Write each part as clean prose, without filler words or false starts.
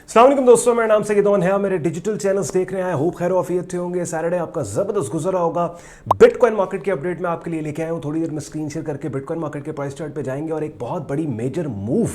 अस्सलाम वालेकुम दोस्तों, मेरा नाम सैयदौन है। मेरे डिजिटल चैनल्स देख रहे हैं। होप खैर ऑफियत से होंगे। सैटरडे आपका ज़बरदस्त गुजरा होगा। बिटकॉइन मार्केट की अपडेट मैं आपके लिए लेके आया हूँ। थोड़ी देर में स्क्रीन शेयर करके बिटकॉइन मार्केट के प्राइस चार्ट पे जाएंगे और एक बहुत बड़ी मेजर मूव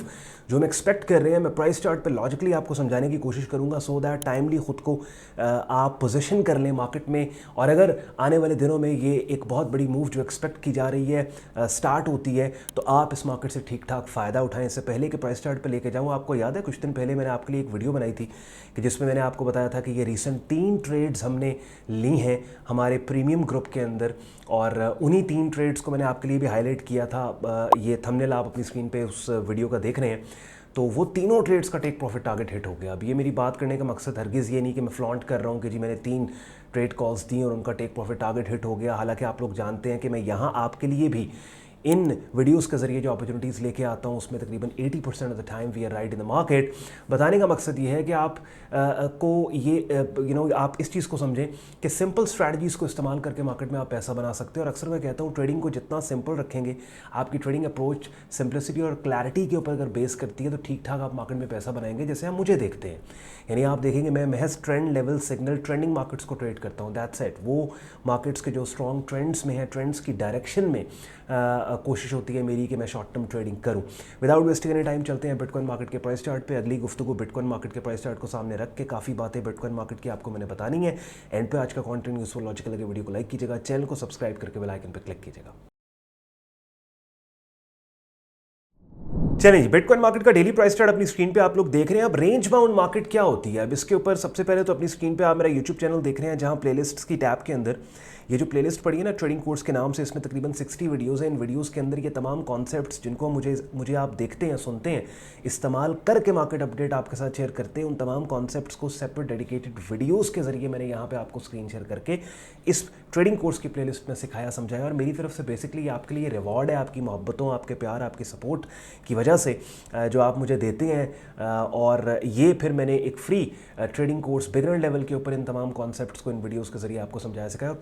जो हम एक्सपेक्ट कर रहे हैं, मैं प्राइस चार्ट पे लॉजिकली आपको समझाने की कोशिश करूंगा सो दैट टाइमली खुद को आप पोजीशन कर लें मार्केट में। और अगर आने वाले दिनों में ये एक बहुत बड़ी मूव जो एक्सपेक्ट की जा रही है स्टार्ट होती है, तो आप इस मार्केट से ठीक ठाक फ़ायदा उठाएं। इससे पहले कि प्राइस चार्ट पे लेके जाऊँ, आपको याद है कुछ दिन पहले मैंने आपके लिए एक वीडियो बनाई थी कि जिसमें मैंने आपको बताया था कि ये रीसेंट 3 ट्रेड्स हमने ली हैं हमारे प्रीमियम ग्रुप के अंदर, और उन्हीं 3 ट्रेड्स को मैंने आपके लिए भी हाईलाइट किया था। ये थंबनेल आप अपनी स्क्रीन पे उस वीडियो का देख रहे हैं। तो वो तीनों ट्रेड्स का टेक प्रॉफिट टारगेट हिट हो गया। अब ये मेरी बात करने का मकसद हरगिज़ ये नहीं कि मैं फ्लॉन्ट कर रहा हूँ कि जी मैंने 3 ट्रेड कॉल्स दी और उनका टेक प्रॉफिट टारगेट हिट हो गया। हालांकि आप लोग जानते हैं कि मैं यहाँ आपके लिए भी इन वीडियोस के ज़रिए जो अपॉर्चुनिटीज़ लेके आता हूँ उसमें तकरीबन 80% of the time we are right in the market. बताने का मकसद ये है कि आप को ये आप इस चीज़ को समझें कि सिंपल स्ट्रैटेजीज़ को इस्तेमाल करके मार्केट में आप पैसा बना सकते हो। और अक्सर मैं कहता हूँ ट्रेडिंग को जितना सिंपल रखेंगे, आपकी ट्रेडिंग अप्रोच सिंपलिसिटी और क्लैरिटी के ऊपर अगर बेस करती है, तो ठीक ठाक आप मार्केट में पैसा बनाएंगे। जैसे हम मुझे देखते हैं, यानी आप देखेंगे मैं महज trend level signal trending markets को ट्रेड करता हूँ। That's it. वो मार्केट्स के जो स्ट्रॉन्ग ट्रेंड्स में है, ट्रेंड्स की डायरेक्शन में कोशिश होती है मेरी कि मैं शॉर्ट टर्म ट्रेडिंग करूं। विदाउट वेस्टिंग एनी टाइम चलते हैं बिटकॉइन मार्केट के प्राइस चार्ट पे। अगली गुफ्तगू बिटकॉइन मार्केट के प्राइस चार्ट को सामने रख के काफ़ी बातें बिटकॉइन मार्केट की आपको मैंने बतानी है। एंड पे आज का कंटेंट यूजफुल लॉजिकल लगे वीडियो को लाइक कीजिएगा, चैनल को सब्सक्राइब करके बेल आइकन पे क्लिक कीजिएगा। चलिए, बिटकॉइन मार्केट का डेली प्राइस चार्ट अपनी स्क्रीन पे आप लोग देख रहे हैं। अब रेंज बाउंड मार्केट क्या होती है, अब इसके ऊपर सबसे पहले तो अपनी स्क्रीन पे आप मेरा यूट्यूब चैनल देख रहे हैं, जहां प्लेलिस्ट्स की टैब के अंदर ये जो प्लेलिस्ट पड़ी है ना ट्रेडिंग कोर्स के नाम से, इसमें तकरीबन 60 वीडियोज़ हैं। इन वीडियोस के अंदर ये तमाम कॉन्सेप्ट्स जिनको मुझे आप देखते हैं, सुनते हैं, इस्तेमाल करके मार्केट अपडेट आपके साथ शेयर करते हैं, उन तमाम कॉन्सेप्ट्स को सेपरेट डेडिकेटेड वीडियोस के जरिए मैंने यहाँ पे आपको स्क्रीन शेयर करके इस ट्रेडिंग कोर्स की प्लेलिस्ट में सिखाया, समझाया। और मेरी तरफ से बेसिकली आपके लिए रिवॉर्ड है, आपकी मोहब्बतों, आपके प्यार, आपकी सपोर्ट की वजह से जो आप मुझे देते हैं। और ये फिर मैंने एक free trading course beginner level के ऊपर इन तमाम कॉन्सेप्ट्स को इन वीडियोस के जरिए आपको समझाया सिखाया।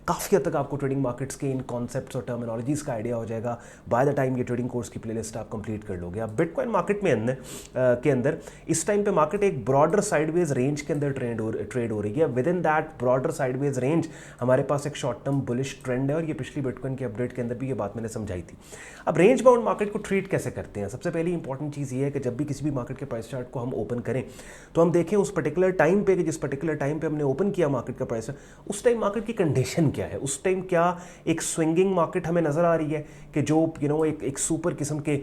काफ़ी हद तक आपको ट्रेडिंग मार्केट्स के इन कॉन्सेप्ट्स और टर्मिनोलॉजीज़ का आइडिया हो जाएगा बाय द टाइम ये ट्रेडिंग कोर्स की प्लेलिस्ट आप कंप्लीट कर लोगे। अब बिटकॉइन मार्केट में के अंदर इस टाइम पे मार्केट एक ब्रॉडर साइडवेज रेंज के अंदर ट्रेड हो रही है। With in that broader sideways range हमारे पास एक शॉर्ट टर्म बुलिश ट्रेंड है, और ये पिछली बिटकॉइन की अपडेट के अंदर भी ये बात मैंने समझाई थी। अब रेंज बाउंड मार्केट को ट्रीट कैसे करते हैं, सबसे पहली इंपॉर्टेंट चीज़ ये है कि जब भी किसी भी मार्केट के प्राइस चार्ट को हम ओपन करें, तो हम देखें उस पर्टिकुलर टाइम पे कि जिस पर्टिकुलर टाइम पे हमने ओपन किया मार्केट का प्राइस, उस टाइम मार्केट की कंडीशन क्या है। उस टाइम क्या एक स्विंगिंग मार्केट हमें नज़र आ रही है कि जो एक सुपर किस्म के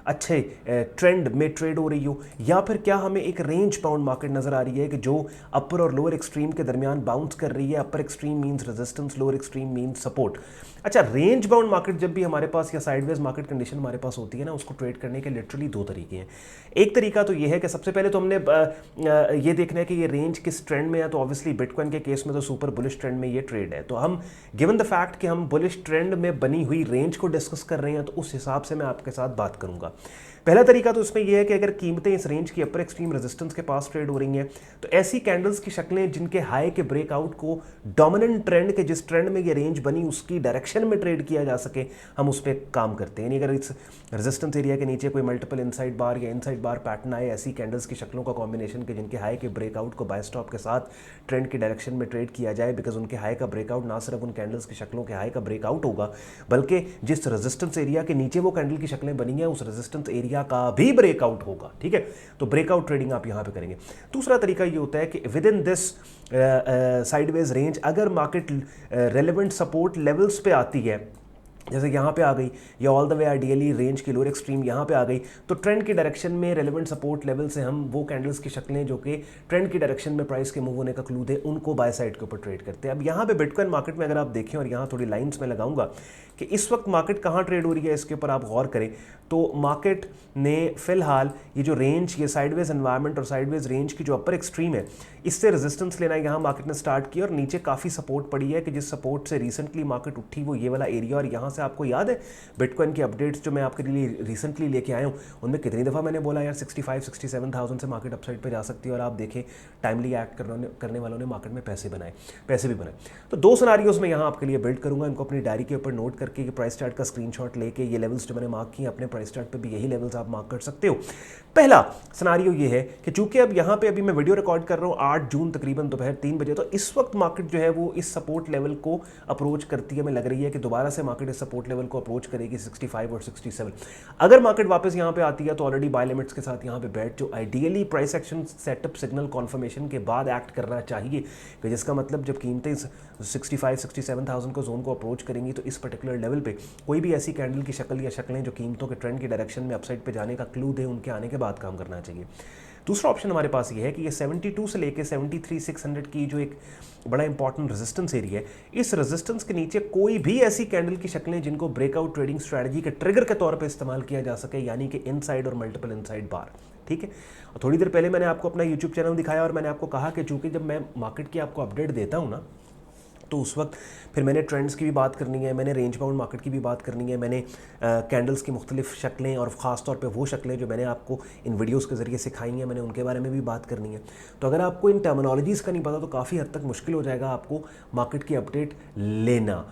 अच्छे ट्रेंड में ट्रेड हो रही हो, या फिर क्या हमें एक रेंज बाउंड मार्केट नज़र आ रही है कि जो अपर और लोअर एक्सट्रीम के दरमियान बाउंस कर रही है। Upper extreme means resistance, lower extreme means support. अच्छा, रेंज बाउंड मार्केट जब भी हमारे पास या साइडवेज मार्केट कंडीशन हमारे पास होती है ना, उसको ट्रेड करने के लिटरली 2 तरीके हैं। एक तरीका तो ये है कि सबसे पहले तो हमने ये देखना है कि ये रेंज किस ट्रेंड में है। तो ऑब्वियसली बिटकॉइन के केस में तो सुपर बुलिश ट्रेंड में ये ट्रेड है, तो हम गिवन द फैक्ट कि हम बुलिश ट्रेंड में बनी हुई रेंज को डिस्कस कर रहे हैं, तो उस हिसाब से मैं आपके साथ बात करूंगा। पहला तरीका तो इसमें यह है कि अगर कीमतें इस रेंज की अपर एक्सट्रीम रेजिस्टेंस के पास ट्रेड हो रही हैं, तो ऐसी कैंडल्स की शक्लें जिनके हाई के ब्रेकआउट को डोमिनेंट ट्रेंड के जिस ट्रेंड में ये रेंज बनी उसकी डायरेक्शन में ट्रेड किया जा सके, हम उस पर काम करते हैं। यानी अगर इस रेजिस्टेंस एरिया के नीचे कोई मल्टीपल इनसाइड बार या इनसाइड बार पैटर्न आए, ऐसी कैंडल्स की शक्लों का कॉम्बिनेशन के जिनके हाई के ब्रेकआउट को बाय स्टॉप के साथ ट्रेंड की डायरेक्शन में ट्रेड किया जाए, बिकॉज उनके हाई का ब्रेकआउट ना सिर्फ उन कैंडल्स की शक्लों के हाई का ब्रेकआउट होगा, बल्कि जिस रेजिस्टेंस एरिया के नीचे वो कैंडल की शक्लें बनी हैं उस रेजिस्टेंस एरिया का भी ब्रेकआउट होगा। ठीक है, तो ब्रेकआउट ट्रेडिंग आप यहां पे करेंगे। दूसरा तरीका ये होता है कि with in this sideways range अगर मार्केट रेलेवेंट सपोर्ट लेवल्स पे आती है, जैसे यहाँ पे आ गई, या all the way ideally range की लोअर एक्सट्रीम यहाँ पे आ गई, तो ट्रेंड की डायरेक्शन में रेलेवेंट सपोर्ट लेवल से हम वो कैंडल्स की शक्लें जो कि ट्रेंड की डायरेक्शन में प्राइस के मूव होने का क्लू दे, उनको बाय साइड के ऊपर ट्रेड करते हैं। अब यहाँ पे बिटकॉइन मार्केट में अगर आप देखें, और यहाँ थोड़ी लाइंस में लगाऊंगा कि इस वक्त मार्केट कहाँ ट्रेड हो रही है, इसके ऊपर आप गौर करें, तो मार्केट ने फिलहाल ये जो रेंज, ये साइडवेज एनवायरनमेंट और साइडवेज रेंज की जो अपर एक्सट्रीम है, इससे रेजिस्टेंस लेना यहाँ मार्केट ने स्टार्ट किया, और नीचे काफ़ी सपोर्ट पड़ी है कि जिस सपोर्ट से रिसेंटली मार्केट उठी वो ये वाला एरिया, और यहाँ से आपको याद है बिटकॉइन की अपडेट्स जो मैं आपके लिए रिसेंटली लेके आया हूँ, उनमें कितनी दफ़ा मैंने बोला यार 65-67,000 से मार्केट अपसाइड पे जा सकती है, और आप देखें टाइमली एक्ट करने वालों ने मार्केट में पैसे भी बनाए। तो दो सिनारियोज में यहाँ आपके लिए बिल्ड करूँगा, इनको अपनी डायरी के ऊपर नोट करके कि प्राइस चार्ट का स्क्रीनशॉट लेके ये लेवल्स जो मैंने मार्क किए अपने प्राइस चार्ट पे भी यही लेवल्स आप मार्क कर सकते हो। पहला सिनारियो ये है कि चूंकि अब यहाँ पे अभी मैं वीडियो रिकॉर्ड कर रहा हूँ 8 जून तकरीबन दोपहर 3 बजे, तो इस वक्त मार्केट जो है वो इस सपोर्ट लेवल को अप्रोच करती है। हमें लग रही है कि दोबारा से मार्केट इस सपोर्ट लेवल को अप्रोच करेगी 65 और 67। अगर मार्केट वापस यहाँ पे आती है तो ऑलरेडी बाय लिमिट्स के साथ यहाँ पे बैठ जो ideally price action setup signal conformation के बाद एक्ट करना चाहिए, कि जिसका मतलब जब कीमतें 65-67,000 को जोन को अप्रोच करेंगी तो इस पर्टिकुलर लेवल पे कोई भी ऐसी कैंडल की शक्ल या शक्लें जो कीमतों के ट्रेंड की डायरेक्शन में अपसाइड पे जाने का क्लू दे, उनके आने के बाद काम करना चाहिए। दूसरा ऑप्शन हमारे पास ये है कि ये 72 से लेके 73,600 की जो एक बड़ा इंपॉर्टेंट रेजिस्टेंस एरिया है, इस रेजिस्टेंस के नीचे कोई भी ऐसी कैंडल की शक्लें जिनको ब्रेकआउट ट्रेडिंग स्ट्रैटेजी के ट्रिगर के तौर पे इस्तेमाल किया जा सके, यानी कि इनसाइड और मल्टीपल इनसाइड बार। ठीक है, और थोड़ी देर पहले मैंने आपको अपना यूट्यूब चैनल दिखाया और मैंने आपको कहा कि चूंकि जब मैं मार्केट की आपको अपडेट देता हूँ ना, तो उस वक्त फिर मैंने ट्रेंड्स की भी बात करनी है, मैंने रेंज बाउंड मार्केट की भी बात करनी है, मैंने कैंडल्स की मुख्तलिफ शक्लें और ख़ास तौर पे वो शक्लें जो मैंने आपको इन वीडियोस के ज़रिए सिखाई हैं, मैंने उनके बारे में भी बात करनी है। तो अगर आपको इन टर्मिनोलॉजीज़ का नहीं पता तो काफ़ी हद तक मुश्किल हो जाएगा आपको मार्केट की अपडेट लेना।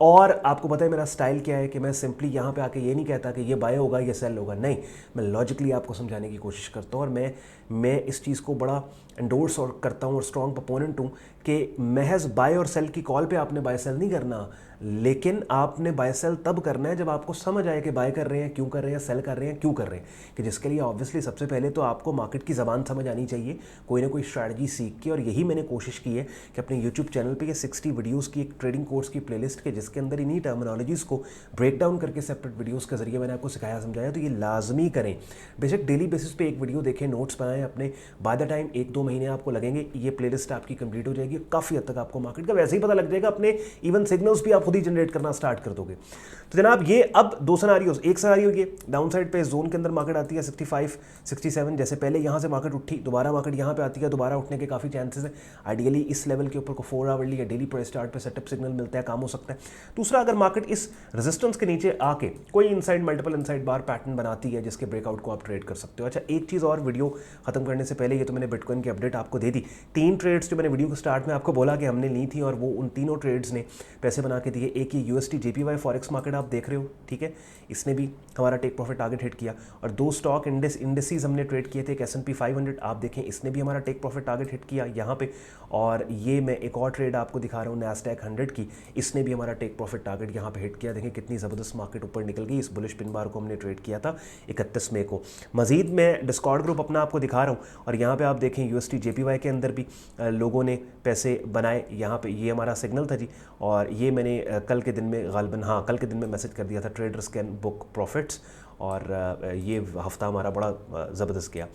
और आपको पता है मेरा स्टाइल क्या है कि मैं सिंपली यहाँ पे आके ये नहीं कहता कि ये बाय होगा ये सेल होगा, नहीं, मैं लॉजिकली आपको समझाने की कोशिश करता हूँ। और मैं इस चीज़ को बड़ा एंडोर्स और करता हूँ और स्ट्रॉन्ग प्रोपोनेंट हूँ कि महज बाय और सेल की कॉल पे आपने बाय सेल नहीं करना, लेकिन आपने बाय सेल तब करना है जब आपको समझ आए कि बाय कर रहे हैं क्यों कर रहे हैं, सेल कर रहे हैं क्यों कर रहे हैं, कि जिसके लिए ऑब्वियसली सबसे पहले तो आपको मार्केट की ज़बान समझ आनी चाहिए, कोई ना कोई स्ट्रैटेजी सीख के। और यही मैंने कोशिश की है कि अपने यूट्यूब चैनल पे ये 60 वीडियोज़ की एक ट्रेडिंग कोर्स की प्लेलिस्ट के जिसके अंदर इन्हीं टर्मिनोलॉजीज़ को ब्रेक डाउन करके सेपरेट वीडियोज़ के जरिए मैंने आपको सिखाया समझाया। तो ये लाजमी करें, बेशक डेली बेसिस पे एक वीडियो देखें, नोट्स बनाएं अपने, बाय द टाइम 1-2 महीने आपको लगेंगे ये प्लेलिस्ट आपकी कंप्लीट हो जाएगी, काफ़ी हद तक आपको मार्केट का वैसे ही पता लग जाएगा, अपने इवन सिग्नल्स भी आप खुद ही जनरेट करना स्टार्ट कर दोगे। तो जनाब ये अब दो सिनारियोस, एक सिनारियो ये डाउन साइड पे जोन के अंदर मार्केट आती है 65-67, जैसे पहले यहाँ से मार्केट उठी, दोबारा मार्केट यहाँ पे आती है, दोबारा उठने के काफ़ी चांसेस है। आइडियली इस लेवल के ऊपर को 4 आवरली या डेली प्राइस चार्ट पे सेटअप सिग्नल मिलता है, काम हो सकता है। दूसरा, अगर मार्केट इस रेजिस्टेंस के नीचे आके कोई इनसाइड मल्टीपल इनसाइड बार पैटर्न बनाती है जिसके ब्रेकआउट को आप ट्रेड कर सकते हो। अच्छा, एक चीज़ और वीडियो खत्म करने से पहले, ये तो मैंने बिटकॉइन की अपडेट आपको दे दी, 3 ट्रेड्स जो मैंने वीडियो के स्टार्ट में आपको बोला कि हमने ली थी और वो उन तीनों ट्रेड्स ने पैसे बना के दिए। एक ये USD JPY फॉरेक्स मार्केट आप देख रहे हो, ठीक है, इसने भी हमारा टेक प्रॉफिट टारगेट हिट किया। और 2 स्टॉक इंडेसीज हमने ट्रेड किए थे, एक S&P 500 आप देखें, इसने भी हमारा टेक प्रॉफिट टारगेट हिट किया यहाँ पे। और ये मैं एक और ट्रेड आपको दिखा रहा हूँ NASDAQ 100 की, इसने भी हमारा टेक प्रॉफिट टारगेट यहाँ पे हिट किया। देखें कितनी ज़बरदस्त मार्केट ऊपर निकल गई। इस बुलिश पिन बार को हमने ट्रेड किया था 31 मई को। मजीद मैं डिस्कॉर्ड ग्रुप अपना आपको दिखा रहा हूँ और यहाँ पे आप देखें USD JPY के अंदर भी लोगों ने पैसे बनाए। यहाँ पे ये हमारा सिग्नल था जी, और ये मैंने कल के दिन में गालिबन, हाँ कल के दिन में मैसेज कर दिया था, ट्रेडर्स कैन बुक प्रॉफिट्स, और ये हफ्ता हमारा बड़ा ज़बरदस्त गया।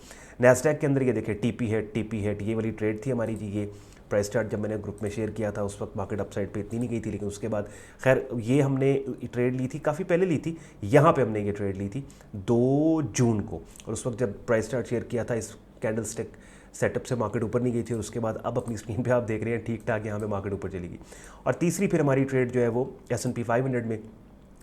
NASDAQ के अंदर ये देखिए TP हेट ये वाली ट्रेड थी हमारी जी। ये प्राइस चार्ट जब मैंने ग्रुप में शेयर किया था उस वक्त मार्केट अपसाइड पे इतनी नहीं गई थी, लेकिन उसके बाद खैर ये हमने ट्रेड ली थी, काफ़ी पहले ली थी, यहाँ पे हमने ये ट्रेड ली थी 2 जून को। और उस वक्त जब प्राइस चार्ट शेयर किया था इस कैंडल स्टिक सेटअप से मार्केट ऊपर नहीं गई थी, और उसके बाद अब अपनी स्क्रीन पे आप देख रहे हैं ठीक ठाक यहाँ पे मार्केट ऊपर चली गई। और तीसरी फिर हमारी ट्रेड जो है वो S&P 500 में,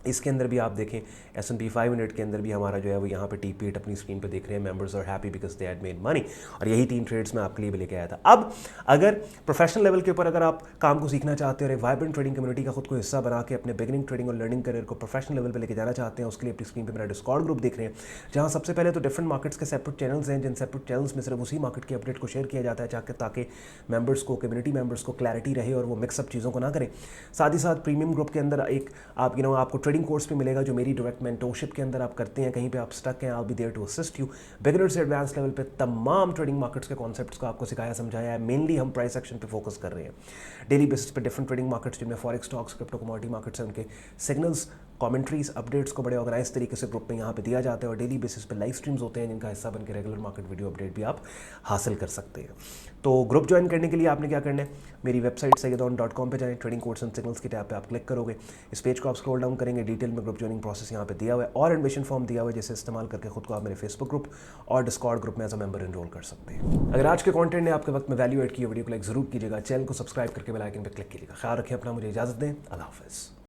इसके अंदर भी आप देखें S&P 500 के अंदर भी हमारा जो है वो यहाँ पे TP हिट अपनी स्क्रीन पे देख रहे हैं, members are happy because they had made money. और यही 3 ट्रेड्स मैं आपके लिए भी लेके आया था। अब अगर प्रोफेशनल लेवल के ऊपर अगर आप काम को सीखना चाहते हो और एक वाइब्रेंट ट्रेडिंग कम्युनिटी का खुद को हिस्सा बना के अपने बिगिनिंग ट्रेडिंग और लर्निंग करियर को प्रोफेशनल लेवल पर लेके जाना चाहते हैं, उसके लिए अपनी स्क्रीन पर मेरा डिस्कॉर्ड ग्रुप देख रहे हैं, जहाँ सबसे पहले तो डिफरेंट मार्केट्स के सेपरेट चैनल्स हैं, जिन सेपरेट चैनल्स में सिर्फ उसी मार्केट की अपडेट को शेयर किया जाता है ताकि मेंबर्स को, कम्युनिटी मेंबर्स को क्लैरिटी रहे और वो मिक्सअप चीज़ों को ना करें। साथ ही साथ प्रीमियम ग्रुप के अंदर एक आप आपको ट्रेडिंग कोर्स भी मिलेगा जो मेरी डायरेक्ट मेंटोरशिप के अंदर आप करते हैं, कहीं पे आप स्टक हैं, I will be there to assist you. Beginner से एडवांस लेवल पे तमाम ट्रेडिंग मार्केट्स के कॉन्सेप्ट्स को आपको सिखाया समझाया है। मेनली हम प्राइस एक्शन पे फोकस कर रहे हैं। डेली बेसिस पे डिफरेंट ट्रेडिंग मार्केट्स जिनमें forex, stocks, crypto, commodity markets हैं, उनके सिग्नल्स, कमेंट्रीज, अपडेट्स को बड़े ऑर्गेनाइज तरीके से ग्रुप में यहाँ पे दिया जाता है। और डेली बेसिस पे लाइव स्ट्रीम्स होते हैं जिनका हिस्सा बन के रेगुलर मार्केट वीडियो अपडेट भी आप हासिल कर सकते हैं। तो ग्रुप ज्वाइन करने के लिए आपने क्या करना है, मेरी वेबसाइट sayyadon.com पे जाएं, ट्रेडिंग कोर्स एंड सिग्नल्स की टैब पे आप क्लिक करोगे। इस पेज को आप स्क्रॉल डाउन करेंगे, डिटेल में ग्रुप ज्वाइनिंग प्रोसेस यहाँ पे दिया हुआ है और एडमिशन फॉर्म दिया हुआ है, जिसे इस्तेमाल करके खुद को आप मेरे फेसबुक ग्रुप और डिस्कॉर्ड ग्रुप में एज अ मेंबर एनरोल कर सकते हैं। अगर आज के कंटेंट ने आपके वक्त में वैल्यू एड की, वीडियो को लाइक जरूर कीजिएगा, चैनल को सब्सक्राइब करके बेल आइकन पर क्लिक कीजिएगा। ख्याल रखें अपना, मुझे इजाजत दें, अल्लाह हाफिज़।